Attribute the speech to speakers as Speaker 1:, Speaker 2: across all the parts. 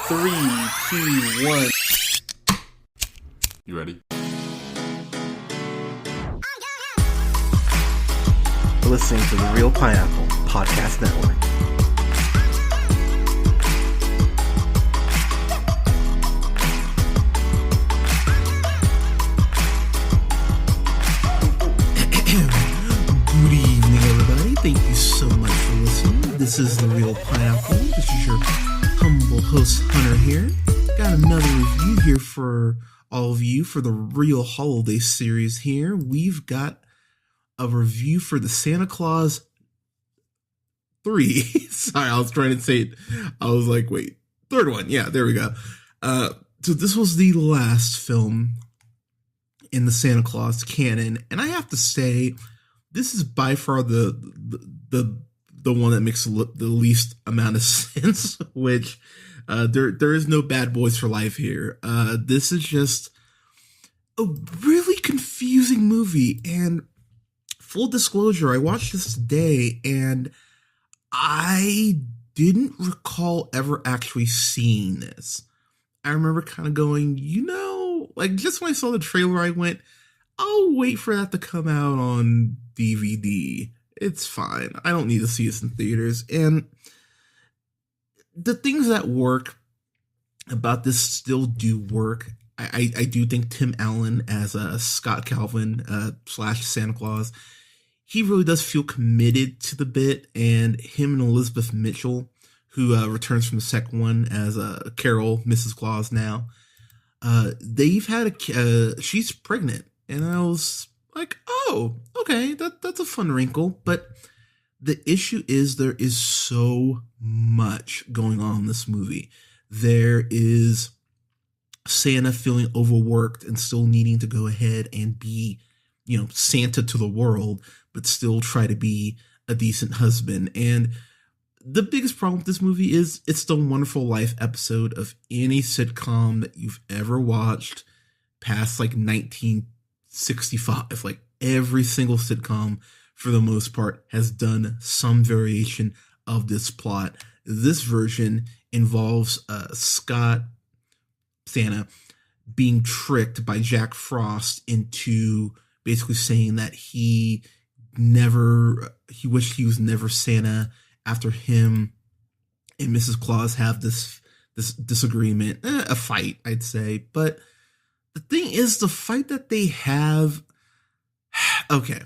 Speaker 1: Three, two, one.
Speaker 2: You ready?
Speaker 1: You're listening to the Real Pineapple Podcast Network. Good evening, everybody. Thank you so much for listening. This is the Real Pineapple. This is your humble host, Hunter here. Got another review here for all of you for the Real Holiday series here. We've got a review for the Santa Claus 3. Sorry, I was trying to say it. I was like, wait, third one. Yeah, there we go. So this was the last film in the Santa Claus canon, and I have to say, this is by far the one that makes the least amount of sense. Which there is no Bad Boys for Life here. This is just a really confusing movie, and full disclosure, I watched this today, and I didn't recall ever actually seeing this. I remember kind of going, like just when I saw the trailer, I went, I'll wait for that to come out on DVD. It's fine. I don't need to see this in theaters. And the things that work about this still do work. I do think Tim Allen as Scott Calvin / Santa Claus, he really does feel committed to the bit. And him and Elizabeth Mitchell, who returns from the second one as Carol, Mrs. Claus now, they've had she's pregnant. And I was like, oh, okay, that's a fun wrinkle. But the issue is there is so much going on in this movie. There is Santa feeling overworked and still needing to go ahead and be, Santa to the world, but still try to be a decent husband. And the biggest problem with this movie is it's the Wonderful Life episode of any sitcom that you've ever watched past like 1965. Like every single sitcom for the most part has done some variation of this plot. This version involves Santa being tricked by Jack Frost into basically saying that he wished he was never Santa after him and Mrs. Claus have this disagreement, a fight, I'd say. But the thing is, the fight that they have, okay,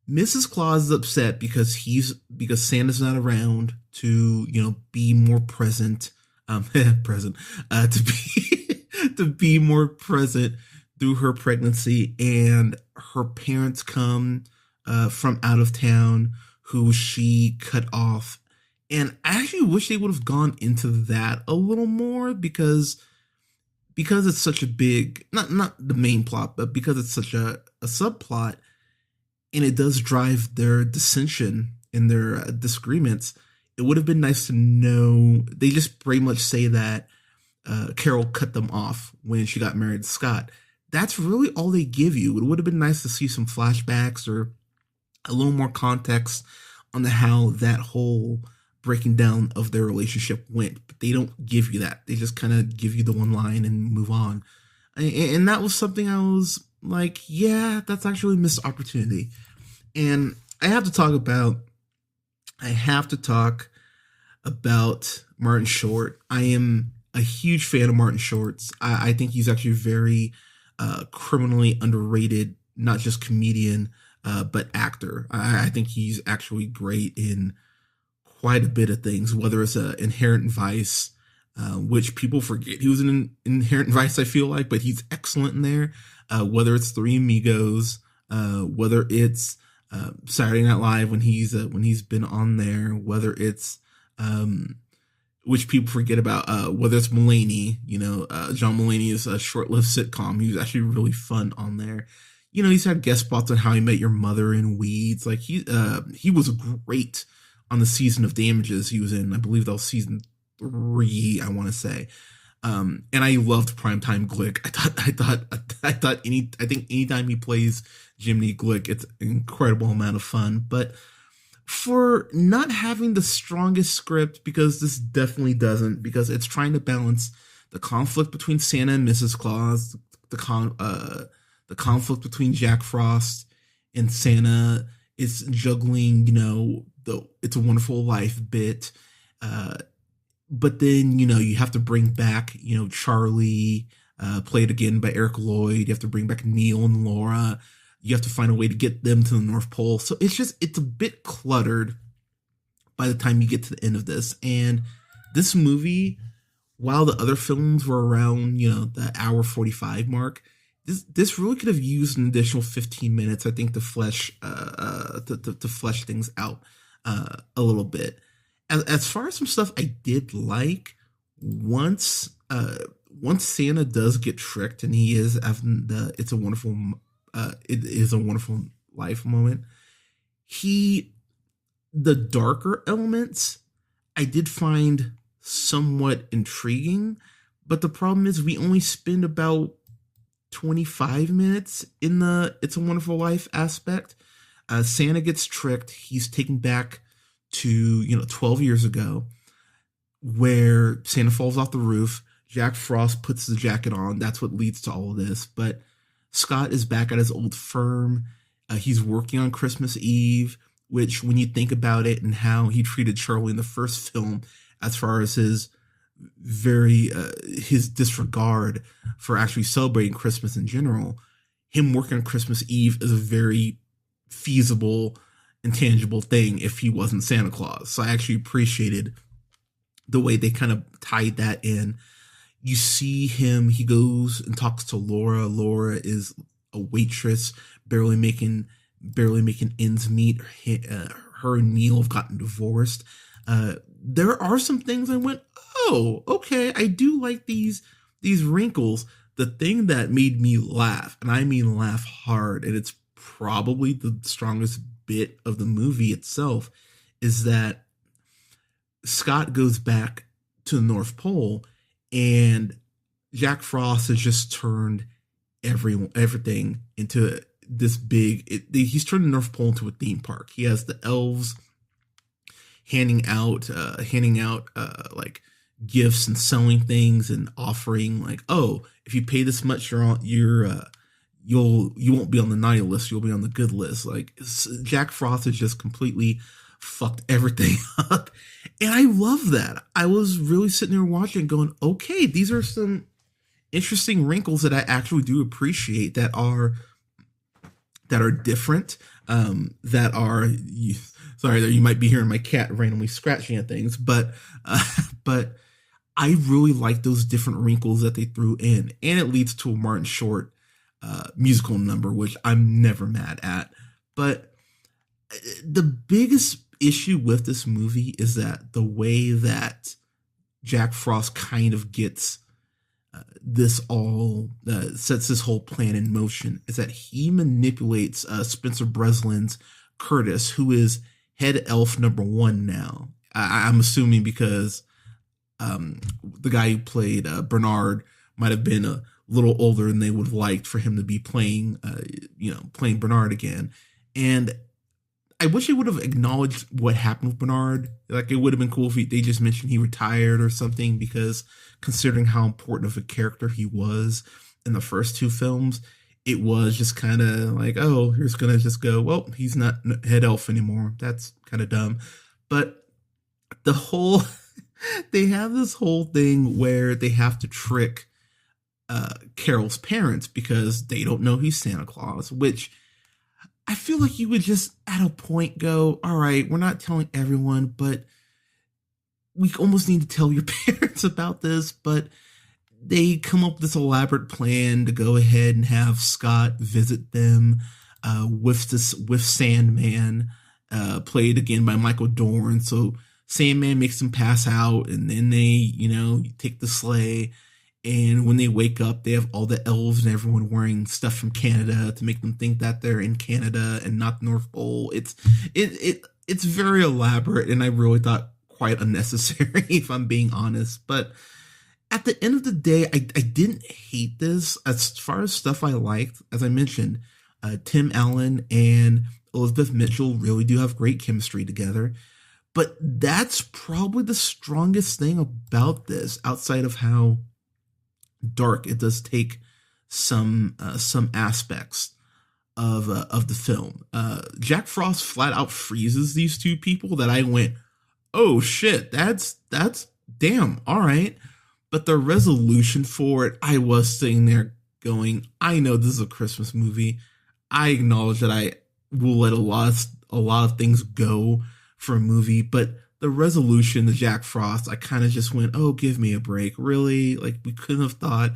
Speaker 1: Mrs. Claus is upset because Santa's not around to, be more present, to be more present through her pregnancy, and her parents come from out of town who she cut off. And I actually wish they would have gone into that a little more because it's such a big, not the main plot, but because it's such a subplot, and it does drive their dissension and their disagreements. It would have been nice to know. They just pretty much say that Carol cut them off when she got married to Scott. That's really all they give you. It would have been nice to see some flashbacks or a little more context on how that whole breaking down of their relationship went. But they don't give you that. They just kind of give you the one line and move on. And that was something I was like, yeah, that's actually a missed opportunity. And I have to talk about Martin Short. I am a huge fan of Martin Short's. I think he's actually very criminally underrated, not just comedian, but actor. I think he's actually great in quite a bit of things, whether it's Inherent Vice, which people forget he was in Inherent Vice, I feel like, but he's excellent in there. Whether it's Three Amigos, whether it's Saturday Night Live when he's been on there, whether it's which people forget about, whether it's Mulaney, John Mulaney's a short-lived sitcom. He was actually really fun on there. He's had guest spots on How I Met Your Mother and Weeds. Like he was great on the season of Damages he was in. I believe that was season 3, I want to say. And I loved Primetime Glick. I think anytime he plays Jiminy Glick, it's an incredible amount of fun. But for not having the strongest script, because this definitely doesn't, because it's trying to balance the conflict between Santa and Mrs. Claus, the conflict between Jack Frost and Santa. It's juggling, the It's a Wonderful Life bit, uh, but then you have to bring back Charlie, played again by Eric Lloyd. You have to bring back Neil and Laura. You have to find a way to get them to the North Pole. So it's a bit cluttered by the time you get to the end of this. And this movie, while the other films were around the hour 45 mark, this really could have used an additional 15 minutes, I think, to flesh to flesh things out a little bit. As far as some stuff I did like, once Santa does get tricked and he is having it is a wonderful life moment, the darker elements I did find somewhat intriguing, but the problem is we only spend about 25 minutes in the It's a Wonderful Life aspect. Santa gets tricked. He's taken back to 12 years ago, where Santa falls off the roof. Jack Frost puts the jacket on. That's what leads to all of this. But Scott is back at his old firm. He's working on Christmas Eve, which, when you think about it and how he treated Charlie in the first film, as far as his disregard for actually celebrating Christmas in general, him working on Christmas Eve is a very feasible and tangible thing if he wasn't Santa Claus. So I actually appreciated the way they kind of tied that in. You see him, he goes and talks to Laura. Laura is a waitress, barely making ends meet. Her and Neil have gotten divorced. There are some things I went, oh, okay, I do like these wrinkles. The thing that made me laugh, and I mean laugh hard, and it's probably the strongest bit of the movie itself, is that Scott goes back to the North Pole, and Jack Frost has just turned everything into this big. He's turned the North Pole into a theme park. He has the elves handing out like gifts and selling things and offering, like, oh, if you pay this much, you won't be on the naughty list, you'll be on the good list. Like, Jack Frost has just completely fucked everything up, and I love that. I was really sitting there watching, going, okay, these are some interesting wrinkles that I actually do appreciate, that are different, that are, sorry, you might be hearing my cat randomly scratching at things, but I really like those different wrinkles that they threw in, and it leads to a Martin Short musical number, which I'm never mad at. But the biggest issue with this movie is that the way that Jack Frost kind of gets sets this whole plan in motion is that he manipulates Spencer Breslin's Curtis, who is head elf number 1 now. I'm assuming because the guy who played Bernard might have been a little older than they would have liked for him to be playing Bernard again. And I wish they would have acknowledged what happened with Bernard. Like, it would have been cool if they just mentioned he retired or something, because considering how important of a character he was in the first 2 films, it was just kind of like, oh, here's gonna just go, well, he's not head elf anymore. That's kind of dumb. But they have this whole thing where they have to trick Carol's parents because they don't know he's Santa Claus, which I feel like you would just at a point go, all right, we're not telling everyone, but we almost need to tell your parents about this. But they come up with this elaborate plan to go ahead and have Scott visit them with Sandman, played again by Michael Dorn. So Sandman makes them pass out, and then they, take the sleigh. And when they wake up, they have all the elves and everyone wearing stuff from Canada to make them think that they're in Canada and not the North Pole. It's very elaborate, and I really thought quite unnecessary, if I'm being honest. But at the end of the day, I didn't hate this. As far as stuff I liked, as I mentioned, Tim Allen and Elizabeth Mitchell really do have great chemistry together. But that's probably the strongest thing about this, outside of how dark it does take some aspects of the film. Jack Frost flat out freezes these two people that I went, oh shit, that's damn, all right. But the resolution for it, I was sitting there going, I know this is a Christmas movie. I acknowledge that I will let a lot of things go for a movie, but the resolution, the Jack Frost, I kind of just went, oh, give me a break. Really? Like, we couldn't have thought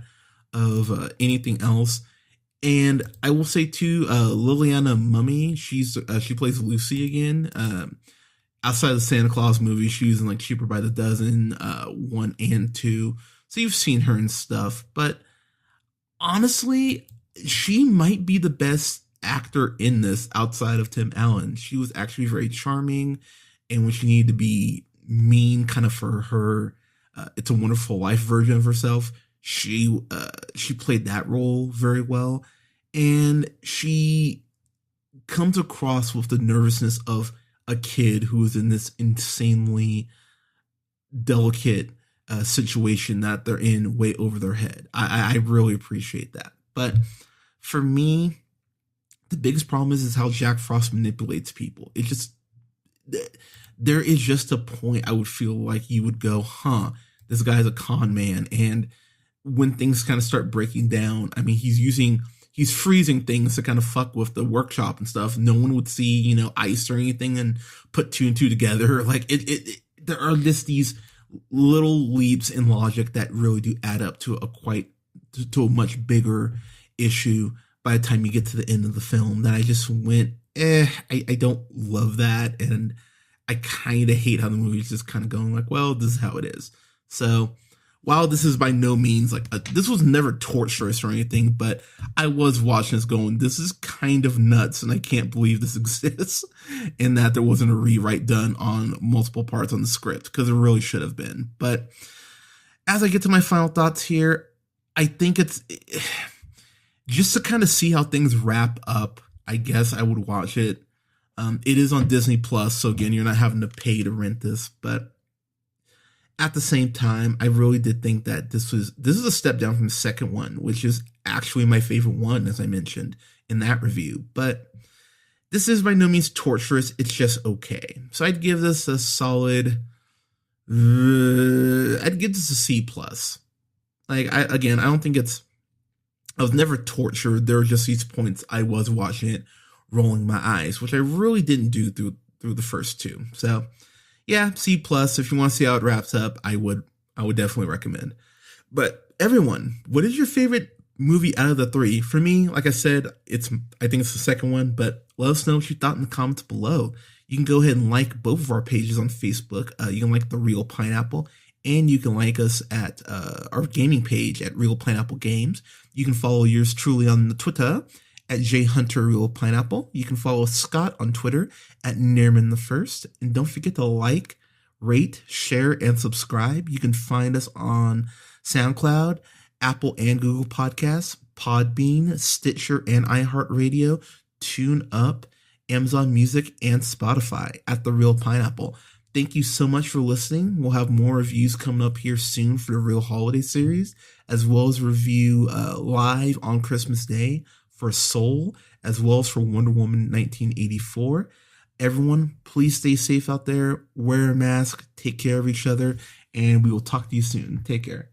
Speaker 1: of anything else. And I will say too, Liliana Mummy, she plays Lucy again. Outside of the Santa Claus movie, she was in like Cheaper by the Dozen, 1 and 2. So you've seen her and stuff. But honestly, she might be the best actor in this outside of Tim Allen. She was actually very charming. And when she needed to be mean kind of for her It's a Wonderful Life version of herself, she played that role very well. And she comes across with the nervousness of a kid who is in this insanely delicate situation that they're in way over their head. I really appreciate that. But for me, the biggest problem is how Jack Frost manipulates people. It just, there is just a point I would feel like you would go, huh, this guy's a con man. And when things kind of start breaking down, I mean, he's freezing things to kind of fuck with the workshop and stuff. No one would see, ice or anything and put 2 and 2 together. Like there are just these little leaps in logic that really do add up to a much bigger issue by the time you get to the end of the film, that I just went, I don't love that. And I kind of hate how the movie's just kind of going like, well, this is how it is. So while this is by no means like this was never torturous or anything, but I was watching this going, this is kind of nuts, and I can't believe this exists, and that there wasn't a rewrite done on multiple parts on the script, because it really should have been. But as I get to my final thoughts here, I think it's just to kind of see how things wrap up. I guess I would watch it. It is on Disney Plus, so again, you're not having to pay to rent this, but at the same time, I really did think that this is a step down from the second one, which is actually my favorite one, as I mentioned in that review. But this is by no means torturous. It's just okay. So I'd give this a solid, I'd give this a C+. Like, I don't think I was never tortured. There were just these points I was watching it, rolling my eyes, which I really didn't do through the first two. So yeah, C+. If you want to see how it wraps up, I would definitely recommend. But everyone, what is your favorite movie out of the 3? For me, like I said, I think it's the second one, but let us know what you thought in the comments below. You can go ahead and like both of our pages on Facebook. You can like The Real Pineapple, and you can like us at our gaming page at Real Pineapple Games. You can follow yours truly on the Twitter at JHunterRealPineapple. You can follow Scott on Twitter at Nairman1. And don't forget to like, rate, share, and subscribe. You can find us on SoundCloud, Apple and Google Podcasts, Podbean, Stitcher, and iHeartRadio, TuneUp, Amazon Music, and Spotify at The Real Pineapple. Thank you so much for listening. We'll have more reviews coming up here soon for the Real Holiday Series, as well as review live on Christmas Day for Soul, as well as for Wonder Woman 1984. Everyone, please stay safe out there. Wear a mask. Take care of each other. And we will talk to you soon. Take care.